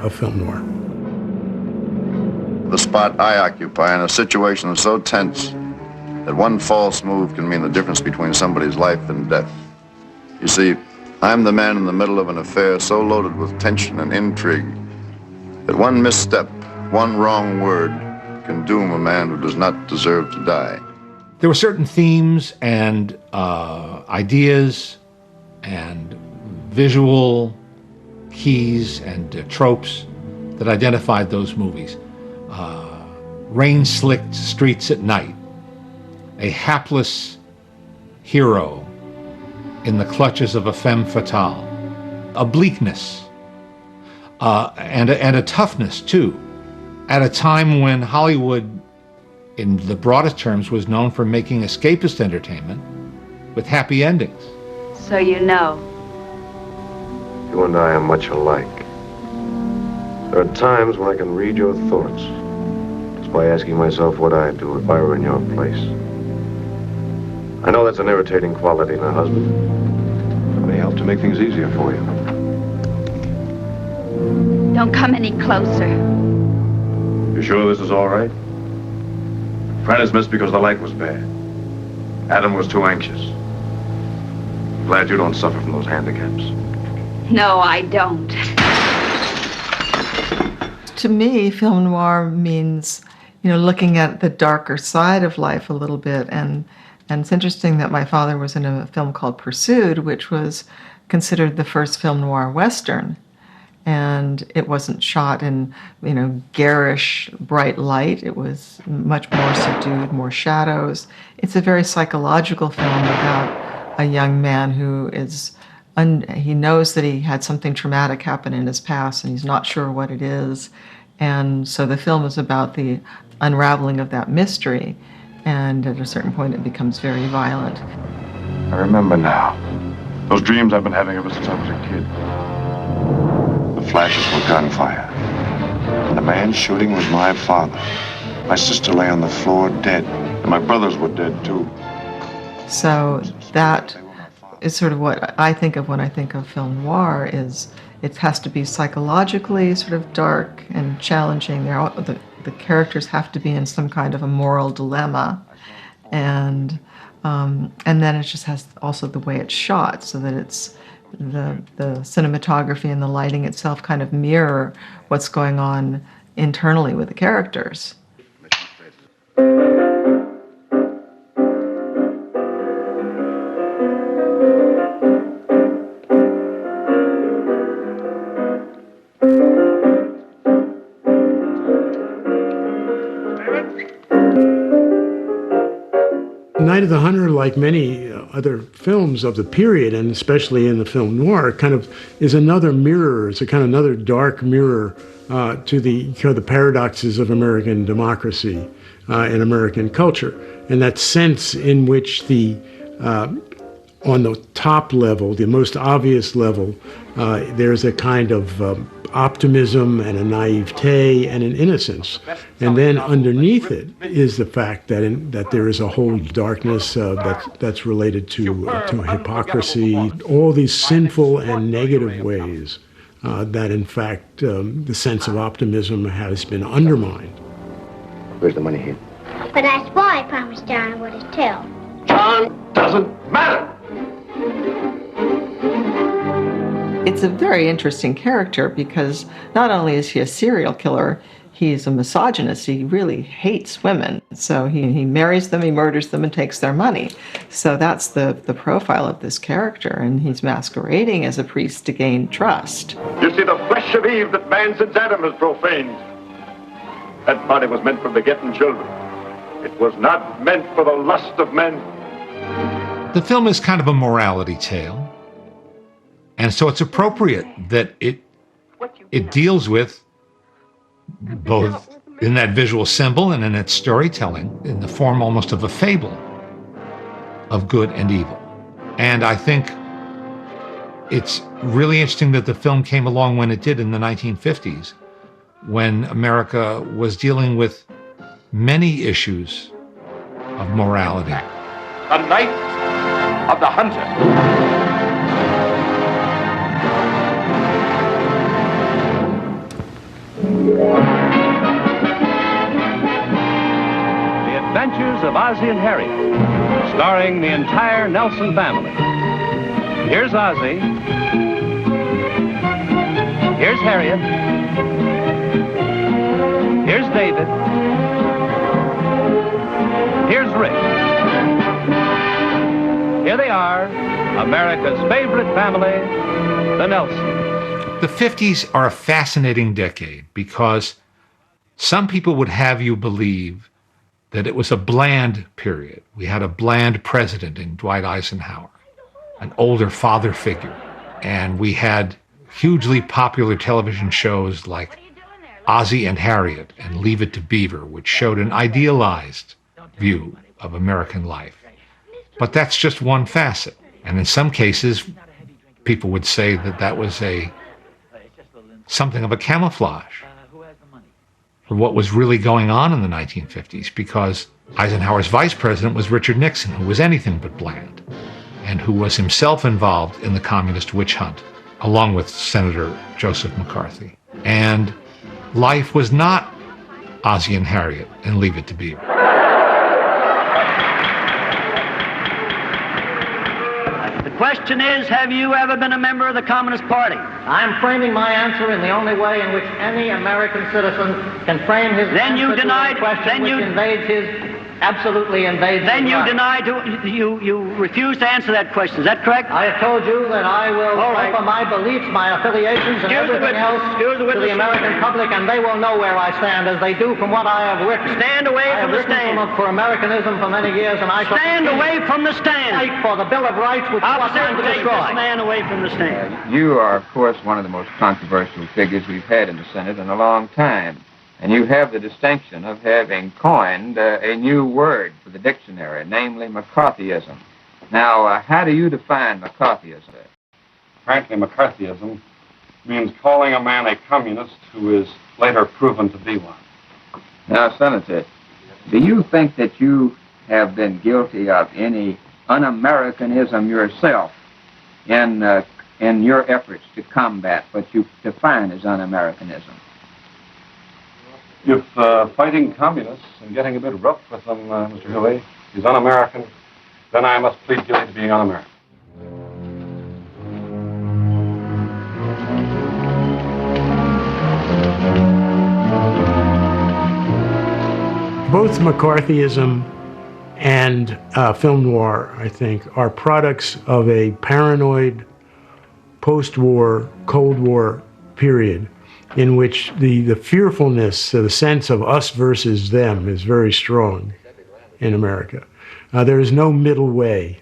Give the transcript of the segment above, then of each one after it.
of film noir. The spot I occupy in a situation so tense that one false move can mean the difference between somebody's life and death. You see, I'm the man in the middle of an affair so loaded with tension and intrigue that one misstep, one wrong word can doom a man who does not deserve to die. There were certain themes and ideas and visual keys and tropes that identified those movies. Rain-slicked streets at night, a hapless hero in the clutches of a femme fatale, a bleakness, and a toughness too, at a time when Hollywood, in the broadest terms, was known for making escapist entertainment with happy endings. So you know. You and I are much alike. There are times when I can read your thoughts just by asking myself what I'd do if I were in your place. I know that's an irritating quality in a husband. It may help to make things easier for you. Don't come any closer. You sure this is all right? Fred is missed because the light was bad. Adam was too anxious. Glad you don't suffer from those handicaps. No, I don't. To me, film noir means, looking at the darker side of life a little bit. And it's interesting that my father was in a film called Pursued, which was considered the first film noir Western. And it wasn't shot in, garish, bright light. It was much more subdued, more shadows. It's a very psychological film about a young man who is, he knows that he had something traumatic happen in his past, and he's not sure what it is. And so the film is about the unraveling of that mystery. And at a certain point, it becomes very violent. I remember now. Those dreams I've been having ever since I was a kid. The flashes were gunfire. And the man shooting was my father. My sister lay on the floor dead. And my brothers were dead, too. So that is sort of what I think of when I think of film noir, is it has to be psychologically sort of dark and challenging. The characters have to be in some kind of a moral dilemma. And then it just has also the way it's shot, so that it's the cinematography and the lighting itself kind of mirror what's going on internally with the characters. Night of the Hunter, like many other films of the period, and especially in the film noir, kind of is another mirror. It's a kind of another dark mirror to the paradoxes of American democracy and American culture, and that sense in which on the top level, the most obvious level, there's a kind of optimism and a naivete and an innocence. And then underneath it is the fact that there is a whole darkness that's related to hypocrisy, all these sinful and negative ways that in fact the sense of optimism has been undermined. Where's the money here? But I swore I promised John I wouldn't tell. John doesn't matter! It's a very interesting character because not only is he a serial killer, he's a misogynist. He really hates women. So he marries them, he murders them, and takes their money. So that's the profile of this character, and he's masquerading as a priest to gain trust. You see, the flesh of Eve that man since Adam has profaned. That body was meant for begetting children. It was not meant for the lust of men. The film is kind of a morality tale. And so it's appropriate that it deals with, both in that visual symbol and in its storytelling, in the form almost of a fable of good and evil. And I think it's really interesting that the film came along when it did in the 1950s, when America was dealing with many issues of morality. The Night of the Hunter. Adventures of Ozzie and Harriet, starring the entire Nelson family. Here's Ozzie. Here's Harriet. Here's David. Here's Rick. Here they are, America's favorite family, the Nelsons. The 50s are a fascinating decade because some people would have you believe that it was a bland period. We had a bland president in Dwight Eisenhower, an older father figure, and we had hugely popular television shows like Ozzie and Harriet and Leave It to Beaver, which showed an idealized view of American life. But that's just one facet. And in some cases, people would say that that was something of a camouflage for what was really going on in the 1950s, because Eisenhower's vice president was Richard Nixon, who was anything but bland, and who was himself involved in the communist witch hunt, along with Senator Joseph McCarthy. And life was not Ozzie and Harriet and Leave It to Beaver. The question is, have you ever been a member of the Communist Party? I'm framing my answer in the only way in which any American citizen can frame his answer to a question which invades his absolutely invades Then his you right. denied, you refuse to answer that question. Is that correct? I have told you that I will offer my beliefs, my affiliations, and everything else to the American public, and they will know where I stand, as they do from what I have written. Stand away from the stand. For Americanism for many years, and I shall stand away from the stand. Fight for the Bill of Rights, which I'll was trying to take destroy. this man away from the stand. You are, of course, one of the most controversial figures we've had in the Senate in a long time. And you have the distinction of having coined a new word for the dictionary, namely McCarthyism. Now, how do you define McCarthyism? Frankly, McCarthyism means calling a man a communist who is later proven to be one. Now, Senator, do you think that you have been guilty of any un-Americanism yourself in your efforts to combat what you define as un-Americanism? If fighting communists and getting a bit rough with them, Mr. Huey, is un-American, then I must plead guilty to being un-American. Both McCarthyism and film noir, I think, are products of a paranoid post-war, Cold War period in which the fearfulness, the sense of us versus them is very strong in America. There is no middle way.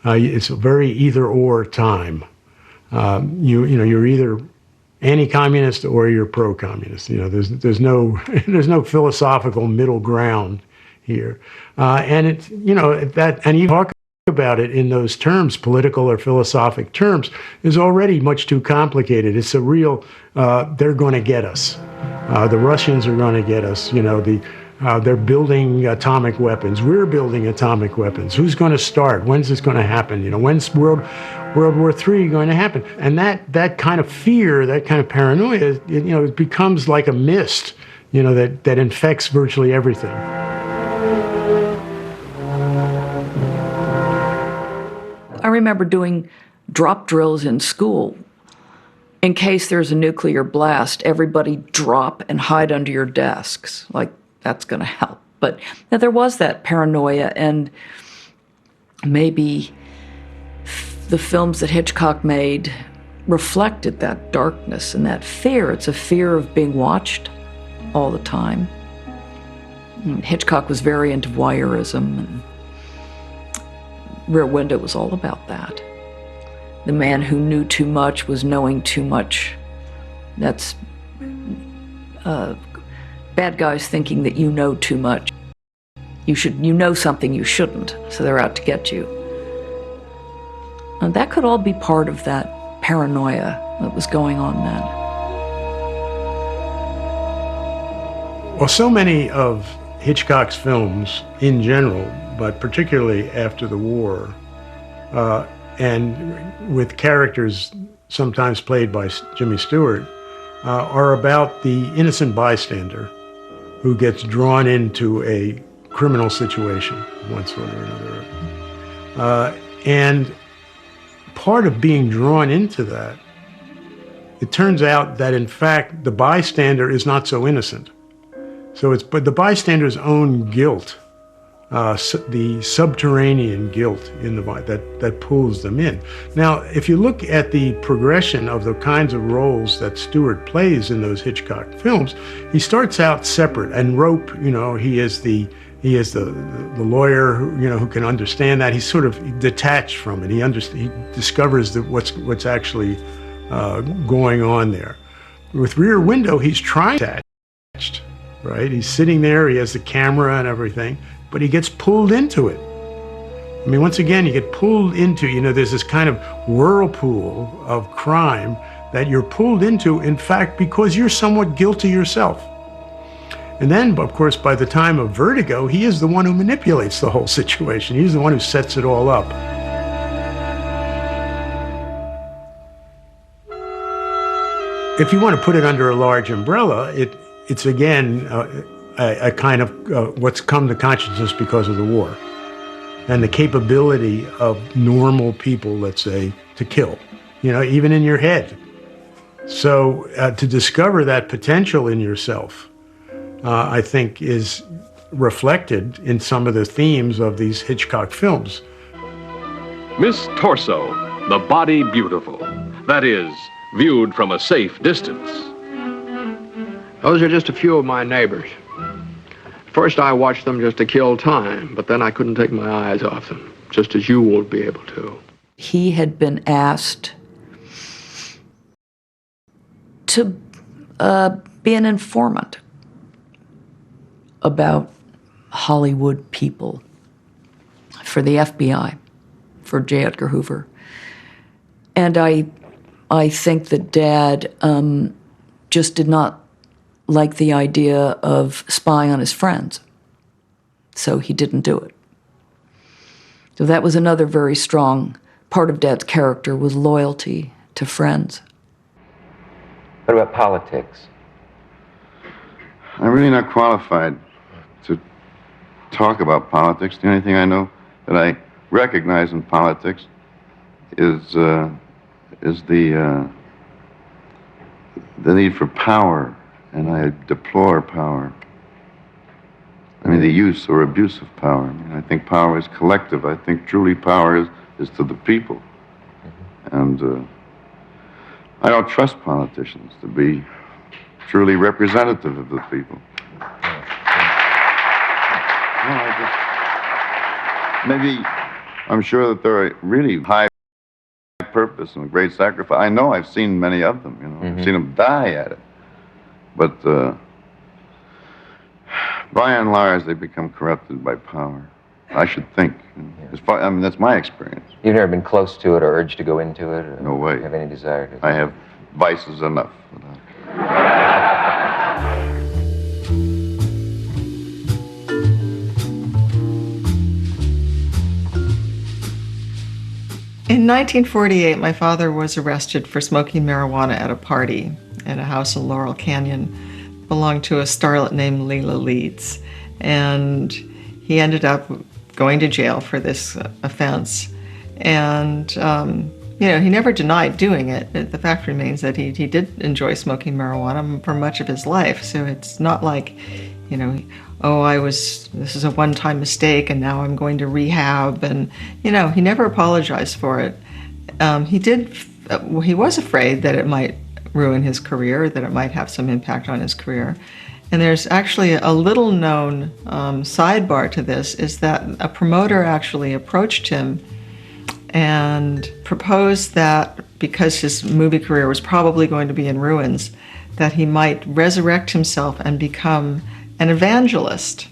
It's a very either-or time. You're either anti-communist or you're pro-communist. There's no philosophical middle ground here. And it's and you talk about it in those terms, political or philosophic terms, is already much too complicated. It's a real, they're going to get us. The Russians are going to get us. They're building atomic weapons. We're building atomic weapons. Who's going to start? When's this going to happen? When's World War III going to happen? And that kind of fear, that kind of paranoia, it becomes like a mist, that infects virtually everything. I remember doing drop drills in school. In case there's a nuclear blast, everybody drop and hide under your desks. Like, that's going to help. But there was that paranoia, and maybe the films that Hitchcock made reflected that darkness and that fear. It's a fear of being watched all the time. And Hitchcock was very into voyeurism, and Rear Window was all about that. The man who knew too much was knowing too much. That's bad guys thinking that you know too much. You know something you shouldn't, so they're out to get you. And that could all be part of that paranoia that was going on then. Well, so many of Hitchcock's films in general, but particularly after the war, and with characters sometimes played by Jimmy Stewart, are about the innocent bystander who gets drawn into a criminal situation, one sort or another. And part of being drawn into that, it turns out that in fact the bystander is not so innocent. So it's but the bystander's own guilt, the subterranean guilt in the that pulls them in. Now, if you look at the progression of the kinds of roles that Stewart plays in those Hitchcock films, he starts out separate. And Rope, he is the lawyer who can understand that. He's sort of detached from it. He discovers that what's actually going on there. With Rear Window, he's trying to attach, right? He's sitting there. He has the camera and everything. But he gets pulled into it. I mean, once again, you get pulled into, there's this kind of whirlpool of crime that you're pulled into, in fact, because you're somewhat guilty yourself. And then, of course, by the time of Vertigo, he is the one who manipulates the whole situation. He's the one who sets it all up. If you want to put it under a large umbrella, it's again, a kind of what's come to consciousness because of the war and the capability of normal people, let's say, to kill, even in your head. So to discover that potential in yourself, I think is reflected in some of the themes of these Hitchcock films. Miss Torso, the body beautiful. That is, viewed from a safe distance. Those are just a few of my neighbors. First, I watched them just to kill time, but then I couldn't take my eyes off them, just as you won't be able to. He had been asked to be an informant about Hollywood people for the FBI, for J. Edgar Hoover. And I think that Dad just did not like the idea of spying on his friends. So he didn't do it. So that was another very strong part of Dad's character, was loyalty to friends. What about politics? I'm really not qualified to talk about politics. The only thing I know that I recognize in politics is the need for power. And I deplore power. I mean, the use or abuse of power. I mean, I think power is collective. I think truly power is to the people. And I don't trust politicians to be truly representative of the people. Maybe I'm sure that they're really high purpose and great sacrifice. I know I've seen many of them, I've seen them die at it. But by and large, they become corrupted by power. I should think. I mean, that's my experience. You've never been close to it or urged to go into it? Or no way. Have any desire to? I have vices enough. In 1948, my father was arrested for smoking marijuana at a party at a house in Laurel Canyon, belonged to a starlet named Leela Leeds. And he ended up going to jail for this offense. And, he never denied doing it. The fact remains that he did enjoy smoking marijuana for much of his life. So it's not like, this is a one-time mistake and now I'm going to rehab. And, he never apologized for it. He was afraid that it might ruin his career, that it might have some impact on his career. And there's actually a little known sidebar to this, is that a promoter actually approached him and proposed that because his movie career was probably going to be in ruins, that he might resurrect himself and become an evangelist.